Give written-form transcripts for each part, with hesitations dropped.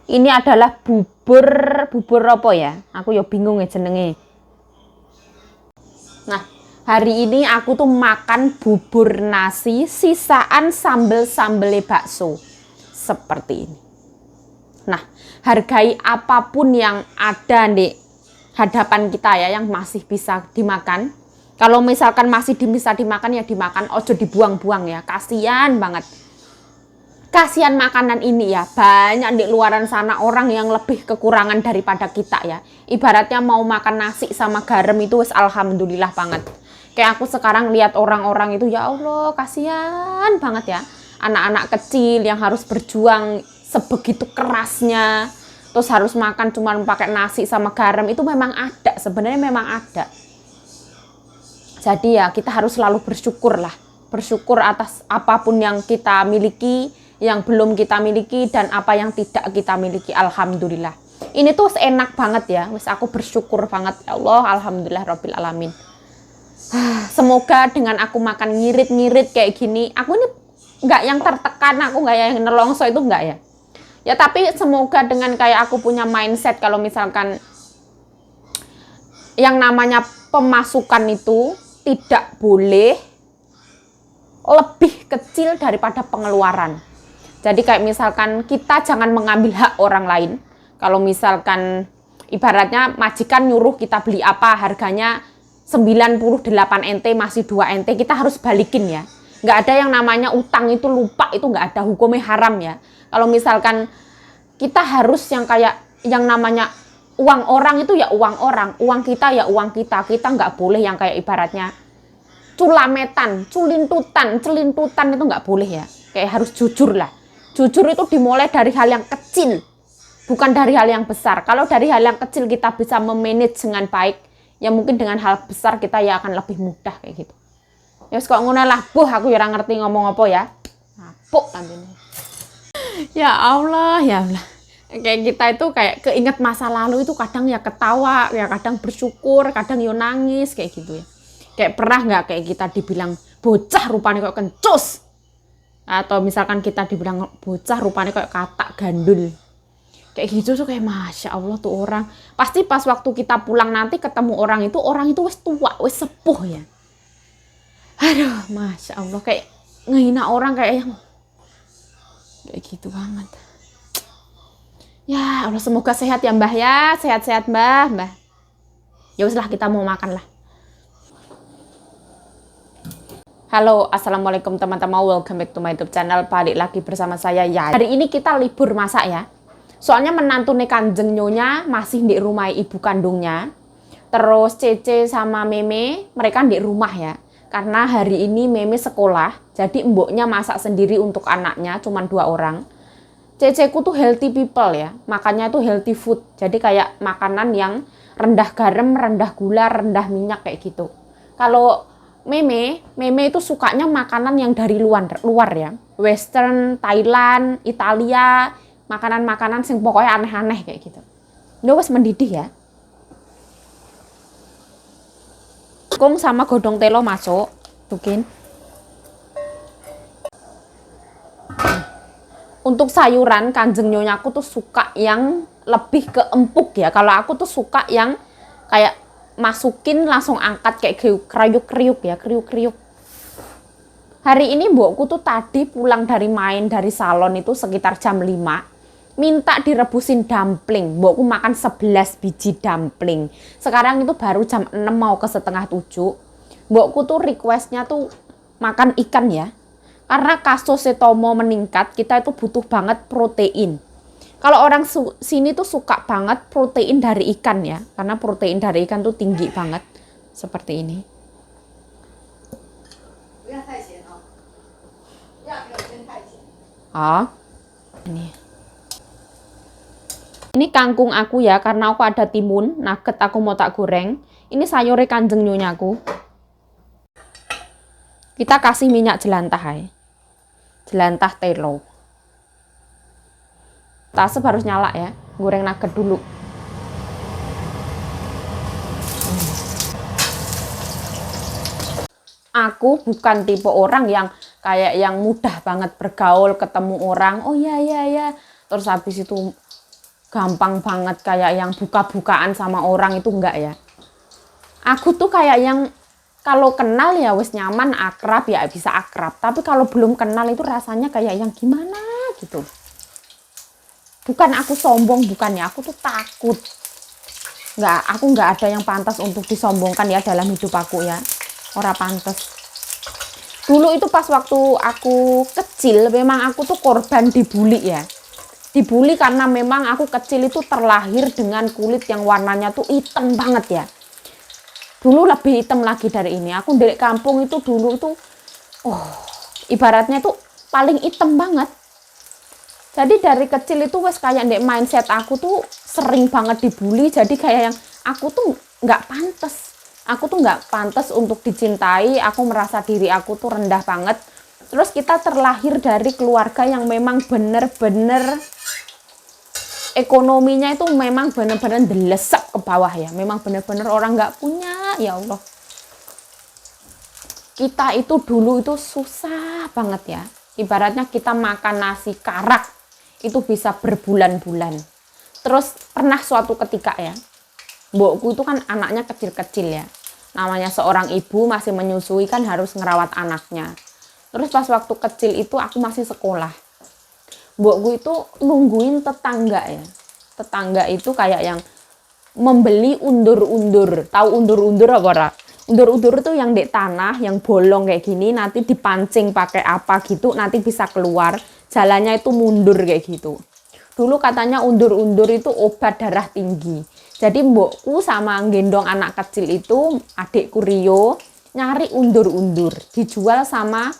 Ini adalah bubur apa ya? Aku ya bingung ya jenenge. Nah, hari ini aku tuh makan bubur nasi sisaan sambel-sambele bakso. Seperti ini. Nah, hargai apapun yang ada di hadapan kita ya, yang masih bisa dimakan. Kalau misalkan masih bisa dimakan ya dimakan, ojo dibuang-buang ya. Kasian banget. Kasihan makanan ini ya, banyak di luaran sana orang yang lebih kekurangan daripada kita ya. Ibaratnya mau makan nasi sama garam itu wis alhamdulillah banget. Kayak aku sekarang lihat orang-orang itu, ya Allah kasihan banget ya. Anak-anak kecil yang harus berjuang sebegitu kerasnya, terus harus makan cuma pakai nasi sama garam, itu memang ada, sebenarnya memang ada. Jadi ya kita harus selalu bersyukur lah. Bersyukur atas apapun yang kita miliki, yang belum kita miliki, dan apa yang tidak kita miliki. Alhamdulillah. Ini tuh enak banget ya. Wis aku bersyukur banget ya Allah, alhamdulillah rabbil alamin. Semoga dengan aku makan ngirit-ngirit kayak gini, aku ini nggak yang tertekan, aku nggak yang nelongso, itu nggak ya. Ya tapi semoga dengan kayak aku punya mindset kalau misalkan yang namanya pemasukan itu tidak boleh lebih kecil daripada pengeluaran. Jadi kayak misalkan kita jangan mengambil hak orang lain. Kalau misalkan ibaratnya majikan nyuruh kita beli apa, harganya 98 NT masih 2 NT, kita harus balikin ya. Nggak ada yang namanya utang itu lupa, itu nggak ada, hukumnya haram ya. Kalau misalkan kita harus yang kayak yang namanya uang orang itu ya uang orang, uang kita ya uang kita. Kita nggak boleh yang kayak ibaratnya culametan, celintutan itu nggak boleh ya. Kayak harus jujur lah. Jujur itu dimulai dari hal yang kecil, bukan dari hal yang besar. Kalau dari hal yang kecil kita bisa memanage dengan baik, ya mungkin dengan hal besar kita ya akan lebih mudah kayak gitu. Ya kok ngono lah, aku ya ngerti ngomong apa ya. Apuk nantinya. Ya Allah, ya Allah. Kayak kita itu kayak keinget masa lalu itu kadang ya ketawa, ya kadang bersyukur, kadang ya nangis kayak gitu ya. Kayak pernah nggak kayak kita dibilang bocah rupanya kok kencus? Atau misalkan kita dibilang bocah rupanya kayak katak gandul. Kayak gitu tuh kayak Masya Allah tuh orang. Pasti pas waktu kita pulang nanti ketemu orang itu wis tua, wis sepuh ya. Aduh, Masya Allah, kayak ngehina orang kayak yang kayak gitu banget. Ya Allah, semoga sehat ya Mbah ya, sehat-sehat Mbah. Ya wis lah, kita mau makan lah. Halo, assalamualaikum teman-teman, welcome back to my YouTube channel. Balik lagi bersama saya ya. Hari ini kita libur masak ya. Soalnya menantu nih Kanjeng Nyonya masih di rumah ibu kandungnya. Terus Cece sama Meme mereka di rumah ya. Karena hari ini Meme sekolah, jadi mboknya masak sendiri untuk anaknya, cuma 2 orang. Ceceku tuh healthy people ya, makannya tuh healthy food. Jadi kayak makanan yang rendah garam, rendah gula, rendah minyak kayak gitu. Kalau Meme itu sukanya makanan yang dari luar ya. Western, Thailand, Italia, makanan-makanan sing pokoknya aneh-aneh kayak gitu. Ini wes mendidih ya. Kung sama godong telo masuk, mungkin. Untuk sayuran Kanjeng Nyonyaku tuh suka yang lebih ke empuk ya. Kalau aku tuh suka yang kayak masukin langsung angkat kayak kriuk-kriuk ya, kriuk-kriuk. Hari ini mbokku tuh tadi pulang dari main dari salon itu sekitar jam 5. Minta direbusin dumpling. Mbokku makan 11 biji dumpling. Sekarang itu baru jam 6 mau ke setengah 7. Mbokku tuh requestnya tuh makan ikan ya. Karena kasus setomo meningkat, kita itu butuh banget protein. Kalau orang sini tuh suka banget protein dari ikan ya. Karena protein dari ikan tuh tinggi banget. Seperti ini. Ini kangkung aku ya, karena aku ada timun, nugget aku mau tak goreng. Ini sayurnya Kanjeng Nyonyaku. Kita kasih minyak jelantah ya. Jelantah telo. Tasep harus nyala ya, goreng nugget dulu. Aku bukan tipe orang yang kayak yang mudah banget bergaul, ketemu orang, oh ya, terus habis itu gampang banget kayak yang buka-bukaan sama orang itu enggak ya. Aku tuh kayak yang kalau kenal ya wis nyaman, akrab ya bisa akrab. Tapi kalau belum kenal itu rasanya kayak yang gimana gitu. Bukan aku sombong, bukan ya. Aku tuh takut. Aku nggak ada yang pantas untuk disombongkan ya dalam hidup aku ya. Ora pantas. Dulu itu pas waktu aku kecil, memang aku tuh korban dibully ya. Dibully karena memang aku kecil itu terlahir dengan kulit yang warnanya tuh hitam banget ya. Dulu lebih hitam lagi dari ini. Aku dari kampung itu dulu itu, ibaratnya itu paling hitam banget. Jadi dari kecil itu wes kayak ndek mindset aku tuh sering banget dibully. Jadi kayak yang aku tuh nggak pantas. Aku tuh nggak pantas untuk dicintai. Aku merasa diri aku tuh rendah banget. Terus kita terlahir dari keluarga yang memang bener-bener ekonominya itu memang benar-benar delesek ke bawah ya. Memang benar-benar orang nggak punya, ya Allah. Kita itu dulu itu susah banget ya. Ibaratnya kita makan nasi karak itu bisa berbulan-bulan. Terus pernah suatu ketika ya, mbokku itu kan anaknya kecil-kecil ya. Namanya seorang ibu masih menyusui kan harus ngerawat anaknya. Terus pas waktu kecil itu aku masih sekolah. Mbokku itu nungguin tetangga ya. Tetangga itu kayak yang membeli undur-undur. Tahu undur-undur apa ora? Undur-undur itu yang di tanah, yang bolong kayak gini, nanti dipancing pakai apa gitu, nanti bisa keluar. Jalannya itu mundur kayak gitu. Dulu katanya undur-undur itu obat darah tinggi. Jadi mbokku sama gendong anak kecil itu, adikku Rio, nyari undur-undur. Dijual sama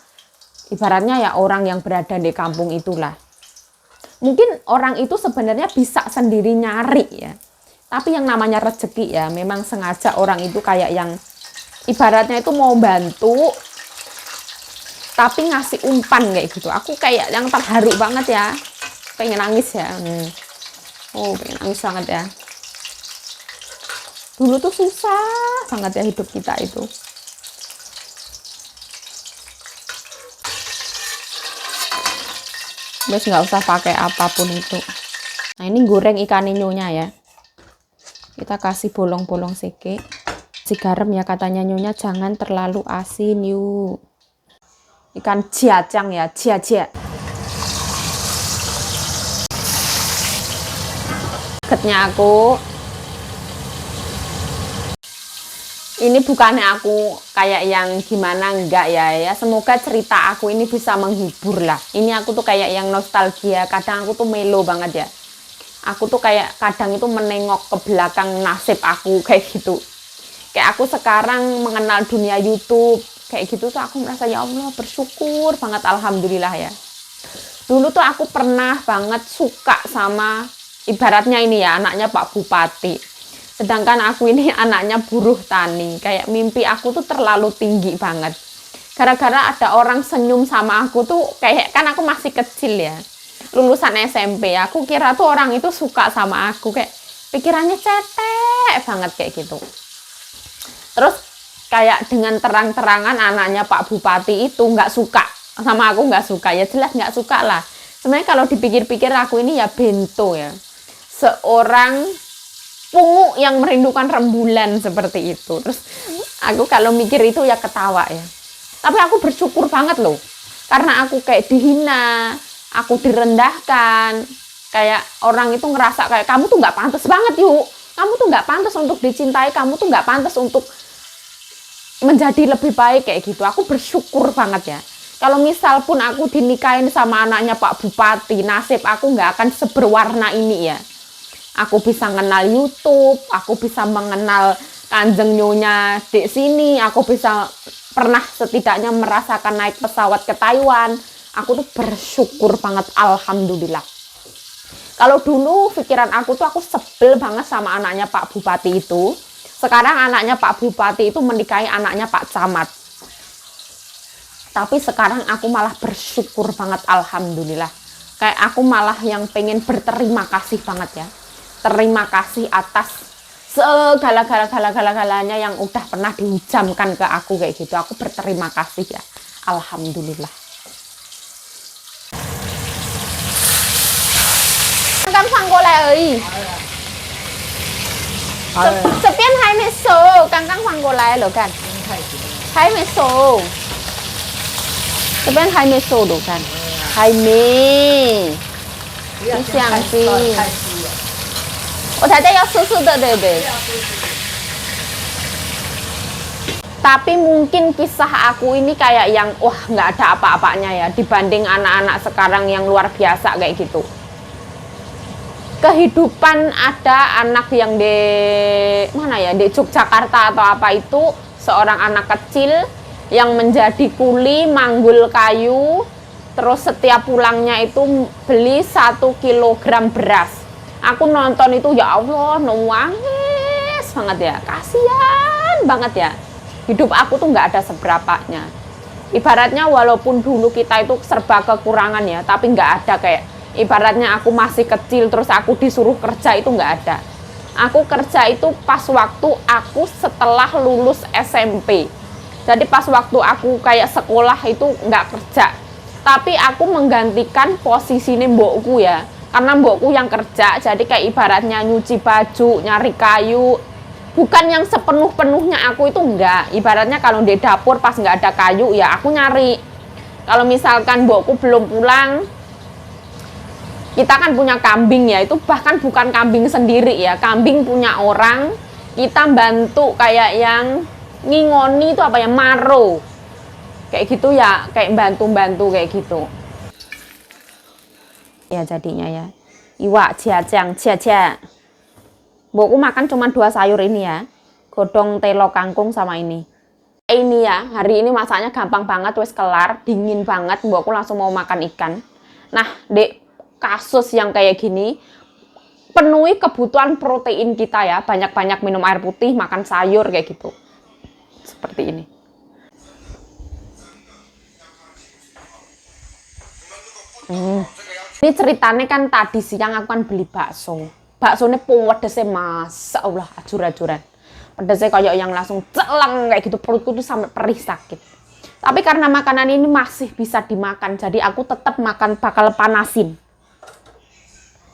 ibaratnya ya orang yang berada di kampung itulah. Mungkin orang itu sebenarnya bisa sendiri nyari ya. Tapi yang namanya rezeki ya, memang sengaja orang itu kayak yang ibaratnya itu mau bantu, tapi ngasih umpan kayak gitu. Aku kayak yang terharu banget ya. Pengen nangis ya. Pengen nangis banget ya. Dulu tuh susah banget ya hidup kita itu. Terus nggak usah pakai apapun itu. Nah ini goreng ikan nyonya ya. Kita kasih bolong-bolong sedikit. Si garam ya katanya nyonya jangan terlalu asin yuk. Ikan jiacang ya, jia-jia. Ketnya aku. Ini bukannya aku kayak yang gimana enggak ya. Semoga cerita aku ini bisa menghibur lah. Ini aku tuh kayak yang nostalgia. Kadang aku tuh melo banget ya. Aku tuh kayak kadang itu menengok ke belakang nasib aku kayak gitu. Kayak aku sekarang mengenal dunia YouTube kayak gitu tuh aku merasa ya Allah bersyukur banget, alhamdulillah ya. Dulu tuh aku pernah banget suka sama ibaratnya ini ya anaknya Pak Bupati. Sedangkan aku ini anaknya buruh tani. Kayak mimpi aku tuh terlalu tinggi banget. Gara-gara ada orang senyum sama aku tuh kayak kan aku masih kecil ya. Lulusan SMP. Aku kira tuh orang itu suka sama aku. Kayak pikirannya cetek banget kayak gitu. Terus kayak dengan terang-terangan anaknya Pak Bupati itu nggak suka. Sama aku nggak suka. Ya jelas nggak suka lah. Sebenarnya kalau dipikir-pikir aku ini ya bento ya. Seorang pungu yang merindukan rembulan seperti itu. Terus aku kalau mikir itu ya ketawa ya. Tapi aku bersyukur banget loh. Karena aku kayak dihina, aku direndahkan. Kayak orang itu ngerasa kayak kamu tuh nggak pantas banget yuk. Kamu tuh nggak pantas untuk dicintai, kamu tuh nggak pantas untuk menjadi lebih baik kayak gitu. Aku bersyukur banget ya. Kalau misal pun aku dinikahin sama anaknya Pak Bupati, nasib aku nggak akan seberwarna ini ya. Aku bisa mengenal YouTube, aku bisa mengenal Kanjeng Nyonya di sini, aku bisa pernah setidaknya merasakan naik pesawat ke Taiwan. Aku tuh bersyukur banget, alhamdulillah. Kalau dulu pikiran aku tuh aku sebel banget sama anaknya Pak Bupati itu. Sekarang anaknya Pak Bupati itu menikahi anaknya Pak Camat. Tapi sekarang aku malah bersyukur banget, alhamdulillah. Kayak aku malah yang pengen berterima kasih banget ya. Terima kasih atas segala-galanya yang udah pernah dihujamkan ke aku kayak gitu. Aku berterima kasih ya. Alhamdulillah. Kan 过来而已。这边还没熟，刚刚放过来了，看，还没熟，这边还没熟的，看，还没，你相信？我才在要湿湿的，对不对？Tapi mungkin kisah aku ini kayak yang wah nggak ada apa-apanya ya dibanding anak-anak sekarang yang luar biasa kayak gitu. Kehidupan ada anak yang di mana ya, di Yogyakarta atau apa itu, seorang anak kecil yang menjadi kuli manggul kayu, terus setiap pulangnya itu beli 1 kilogram beras. Aku nonton itu, ya Allah, nangis banget ya, kasihan banget ya. Hidup aku tuh nggak ada seberapanya. Ibaratnya walaupun dulu kita itu serba kekurangan ya, tapi nggak ada kayak ibaratnya aku masih kecil terus aku disuruh kerja, itu nggak ada. Aku kerja itu pas waktu aku setelah lulus SMP. Jadi pas waktu aku kayak sekolah itu nggak kerja. Tapi aku menggantikan posisinya mbokku ya. Karena mbokku yang kerja, jadi kayak ibaratnya nyuci baju, nyari kayu. Bukan yang sepenuh-penuhnya aku itu enggak. Ibaratnya kalau di dapur pas nggak ada kayu ya aku nyari. Kalau misalkan mbokku belum pulang, kita kan punya kambing ya, itu bahkan bukan kambing sendiri ya, kambing punya orang, kita bantu kayak yang ngingoni itu apa ya, maro. Kayak gitu ya, kayak bantu-bantu kayak gitu. Ya jadinya ya. Iwak, jiajang, jiaja. Mbokku makan cuma 2 sayur ini ya, godong telo kangkung sama ini. Ini ya, hari ini masaknya gampang banget, wes kelar, dingin banget, mbokku langsung mau makan ikan. Nah, dek, kasus yang kayak gini, penuhi kebutuhan protein kita ya, banyak-banyak minum air putih, makan sayur kayak gitu. Seperti ini. Ini ceritanya kan tadi siang aku kan beli bakso. Baksonya pedesnya masa Allah ajur-ajuran. Pedesnya kayak yang langsung celang kayak gitu, perutku tuh sampai perih sakit. Tapi karena makanan ini masih bisa dimakan, jadi aku tetap bakal panasin.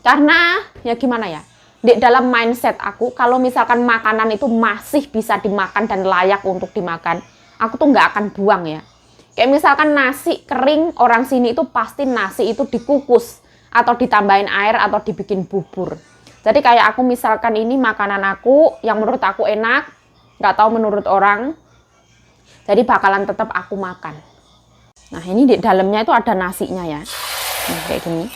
Karena ya gimana ya, di dalam mindset aku kalau misalkan makanan itu masih bisa dimakan dan layak untuk dimakan, aku tuh nggak akan buang ya. Kayak misalkan nasi kering, orang sini itu pasti nasi itu dikukus atau ditambahin air atau dibikin bubur. Jadi kayak aku misalkan ini makanan aku yang menurut aku enak, nggak tahu menurut orang, jadi bakalan tetap aku makan. Nah ini di dalamnya itu ada nasinya ya, nah, kayak gini.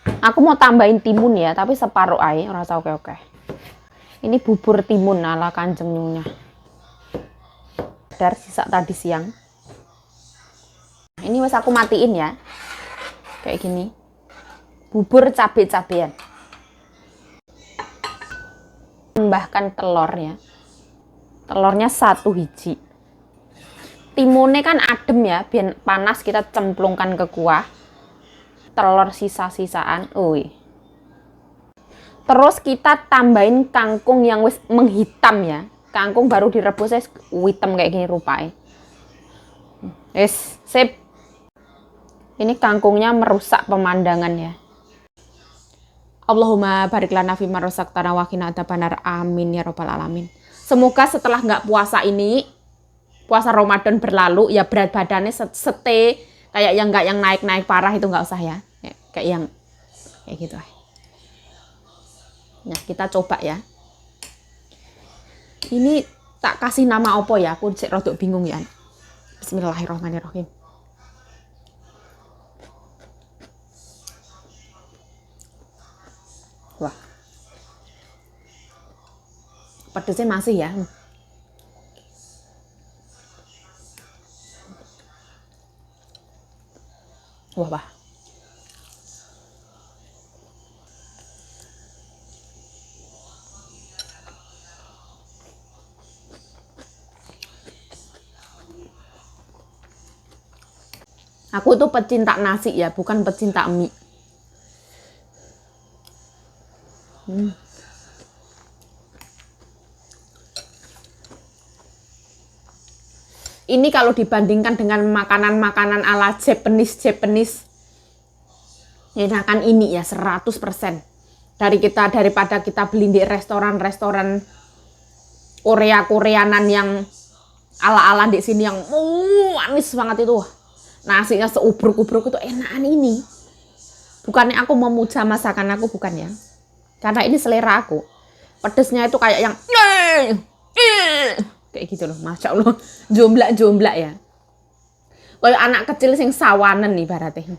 Nah, aku mau tambahin timun ya, tapi separuh aja, rasa oke-oke. Ini bubur timun ala Kanjeng Nyonya. Dari sisa tadi siang. Nah, ini wes aku matiin ya, kayak gini. Bubur cabai-cabean. Tambahkan telurnya. Telurnya 1 biji. Timunnya kan adem ya, biar panas kita cemplungkan ke kuah. Telur sisa-sisaan. Terus kita tambahin kangkung yang wis menghitam ya. Kangkung baru direbusnya hitam kayak gini rupanya. Sip. Ini kangkungnya merusak pemandangan ya. Allahumma barik lana fima razaqtana wa qina adzabannar. Amin ya robbal alamin. Semoga setelah nggak puasa ini, puasa Ramadan berlalu, ya berat badannya stay kayak yang nggak yang naik-naik parah itu nggak usah ya. Kayak yang kayak gitu. Nah, kita coba ya. Ini tak kasih nama opo ya, aku cek rodok bingung ya. Bismillahirrahmanirrahim. Wah, pedesnya masih ya. Wah. Aku itu pecinta nasi ya, bukan pecinta mie. Ini kalau dibandingkan dengan makanan-makanan ala Japanese, enakan ini ya 100%. daripada kita beli di restoran-restoran Koreanan yang ala-ala di sini yang manis banget itu. Nasinya seubruk-ubruk itu enakan ini. Bukannya aku memuja masakan aku, bukan ya. Karena ini selera aku. Pedesnya itu kayak yang kayak gitu loh, Masya Allah. Jomblak-jomblak ya. Kayak anak kecil sing sawanen nih baratnya.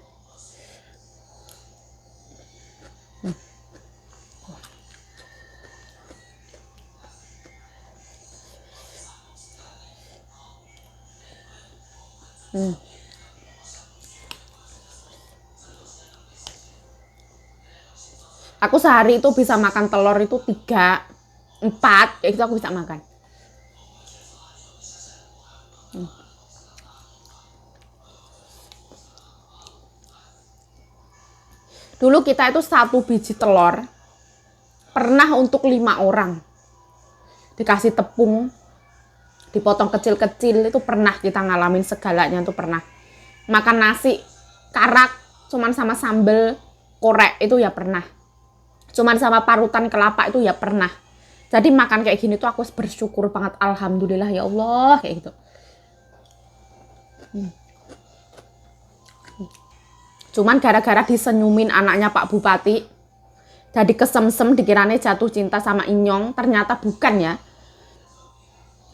Aku sehari itu bisa makan telur itu 3, 4, kayak gitu aku bisa makan. Dulu kita itu 1 biji telur pernah untuk 5 orang. Dikasih tepung, dipotong kecil-kecil, itu pernah kita ngalamin segalanya, itu pernah. Makan nasi karak cuman sama sambel korek itu ya pernah. Cuman sama parutan kelapa itu ya pernah. Jadi makan kayak gini tuh aku bersyukur banget, alhamdulillah ya Allah, kayak gitu. Cuman gara-gara disenyumin anaknya Pak Bupati, jadi kesemsem dikiranya jatuh cinta sama Inyong, ternyata bukan ya.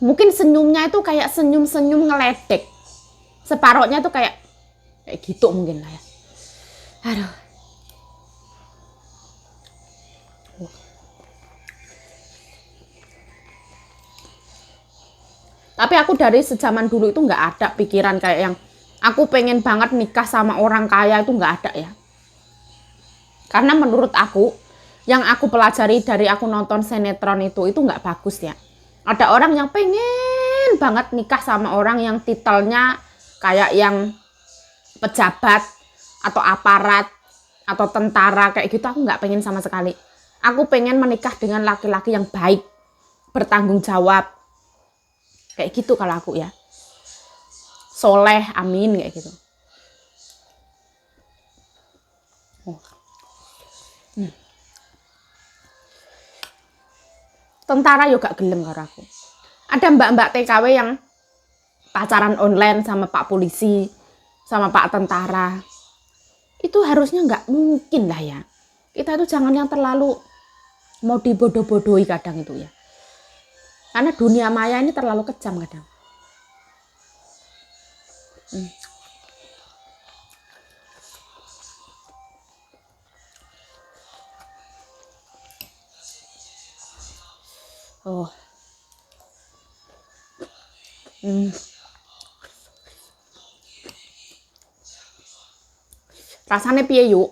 Mungkin senyumnya itu kayak senyum-senyum ngeledek. Separohnya tuh kayak gitu mungkin lah ya. Aduh. Tapi aku dari sejaman dulu itu nggak ada pikiran kayak yang aku pengen banget nikah sama orang kaya, itu nggak ada ya. Karena menurut aku, yang aku pelajari dari aku nonton sinetron itu nggak bagus ya. Ada orang yang pengen banget nikah sama orang yang titelnya kayak yang pejabat atau aparat atau tentara kayak gitu, aku nggak pengen sama sekali. Aku pengen menikah dengan laki-laki yang baik, bertanggung jawab. Kayak gitu kalau aku ya. Soleh, amin, kayak gitu. Tentara juga gelem karo aku. Ada mbak-mbak TKW yang pacaran online sama Pak Polisi, sama Pak Tentara. Itu harusnya nggak mungkin lah ya. Kita itu jangan yang terlalu mau dibodoh-bodohi kadang itu ya. Karena dunia maya ini terlalu kejam kadang. Oh. Rasanya piye yuk?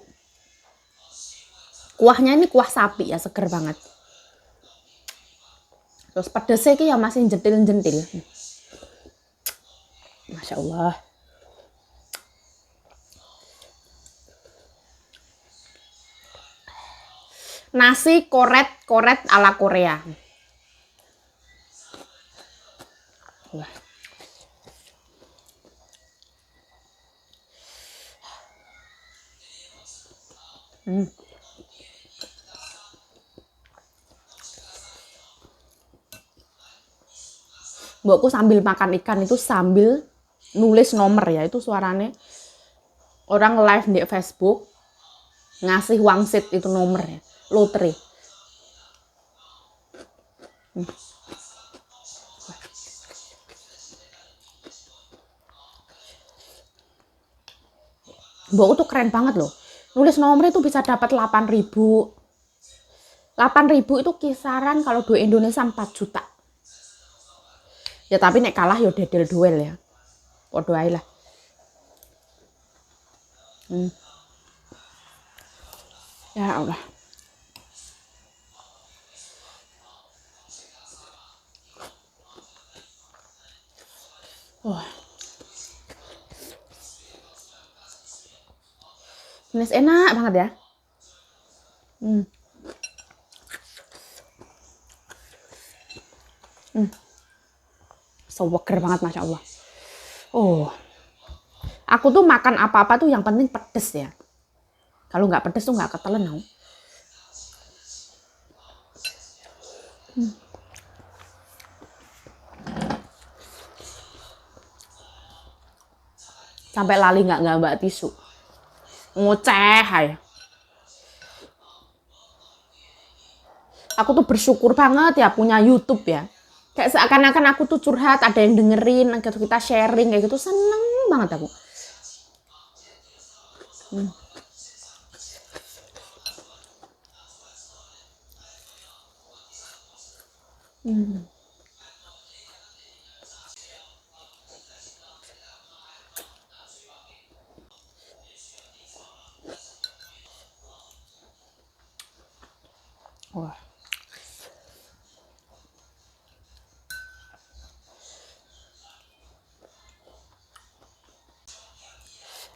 Kuahnya ini kuah sapi ya, seger banget. Terus pedesnya ya masih jentil-jentil. Masya Allah. Nasi koret ala Korea. Wah. Mbokku sambil makan ikan itu sambil nulis nomor ya, itu suaranya orang live di Facebook ngasih wangsit itu nomornya, lotre. Mbokku tuh keren banget loh, nulis nomor itu bisa dapat 8.000. 8.000 itu kisaran kalau duit Indonesia 4 juta. Ya tapi nek kalah ya dedel duel ya. Podo ae lah. Ya Allah. Wah. Ini enak banget ya. Seger banget, Masya Allah. Oh, aku tuh makan apa-apa tuh yang penting pedes ya. Kalau nggak pedes tuh nggak ketelen aku. Sampai lali nggak ngambak tisu. Ngoceh aja. Aku tuh bersyukur banget ya punya YouTube ya. Kayak seakan-akan aku tuh curhat, ada yang dengerin, kita sharing kayak gitu, seneng banget aku. Wah.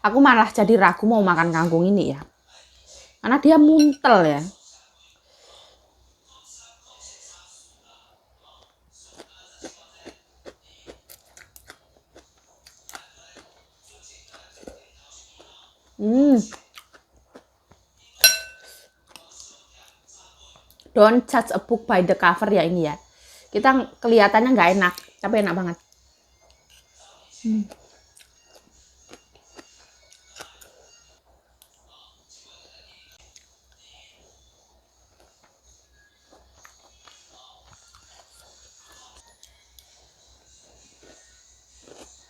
Aku malah jadi ragu mau makan kangkung ini ya. Karena dia muntel ya. Don't judge a book by the cover ya ini ya. Kita kelihatannya nggak enak, tapi enak banget.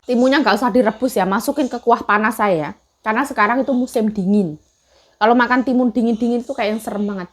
Timunnya nggak usah direbus ya, masukin ke kuah panas saya. Karena sekarang itu musim dingin. Kalau makan timun dingin-dingin tuh kayak yang serem banget.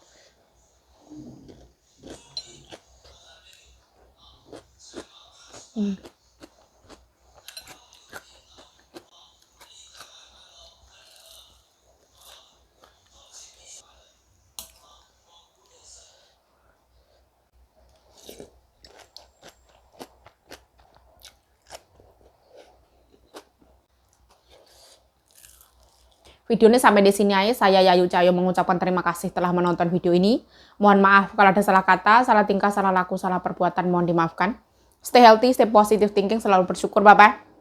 Videonya sampai di sini aja. Saya Yayu Cahyo mengucapkan terima kasih telah menonton video ini. Mohon maaf kalau ada salah kata, salah tingkah, salah laku, salah perbuatan, mohon dimaafkan. Stay healthy, stay positive thinking, selalu bersyukur. Bye-bye.